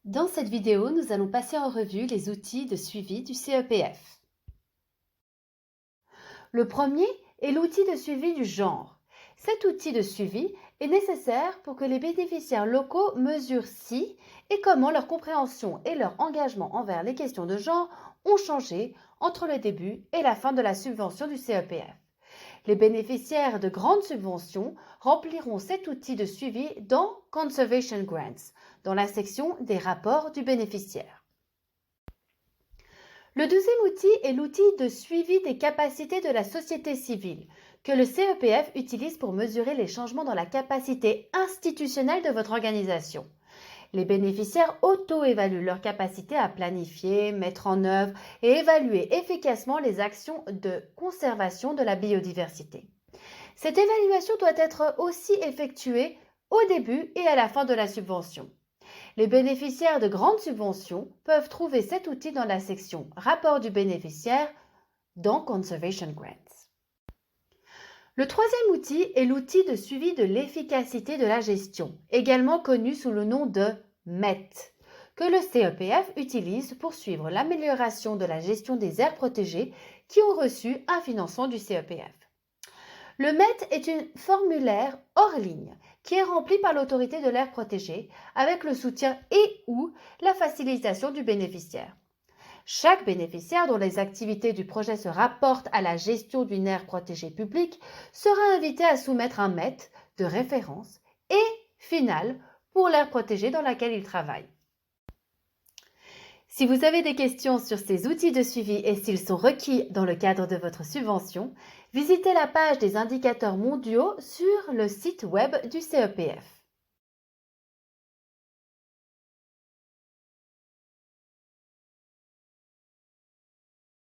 Dans cette vidéo, nous allons passer en revue les outils de suivi du CEPF. Le premier est l'outil de suivi du genre. Cet outil de suivi est nécessaire pour que les bénéficiaires locaux mesurent si et comment leur compréhension et leur engagement envers les questions de genre ont changé entre le début et la fin de la subvention du CEPF. Les bénéficiaires de grandes subventions rempliront cet outil de suivi dans Conservation Grants, dans la section des rapports du bénéficiaire. Le deuxième outil est l'outil de suivi des capacités de la société civile, que le CEPF utilise pour mesurer les changements dans la capacité institutionnelle de votre organisation. Les bénéficiaires auto-évaluent leur capacité à planifier, mettre en œuvre et évaluer efficacement les actions de conservation de la biodiversité. Cette évaluation doit être aussi effectuée au début et à la fin de la subvention. Les bénéficiaires de grandes subventions peuvent trouver cet outil dans la section Rapport du bénéficiaire dans Conservation Grants. Le troisième outil est l'outil de suivi de l'efficacité de la gestion, également connu sous le nom de MET, que le CEPF utilise pour suivre l'amélioration de la gestion des aires protégées qui ont reçu un financement du CEPF. Le MET est un formulaire hors ligne qui est rempli par l'autorité de l'aire protégée avec le soutien et/ou la facilitation du bénéficiaire. Chaque bénéficiaire dont les activités du projet se rapportent à la gestion d'une aire protégée publique sera invité à soumettre un MET de référence et final pour l'aire protégée dans laquelle il travaille. Si vous avez des questions sur ces outils de suivi et s'ils sont requis dans le cadre de votre subvention, visitez la page des indicateurs mondiaux sur le site web du CEPF.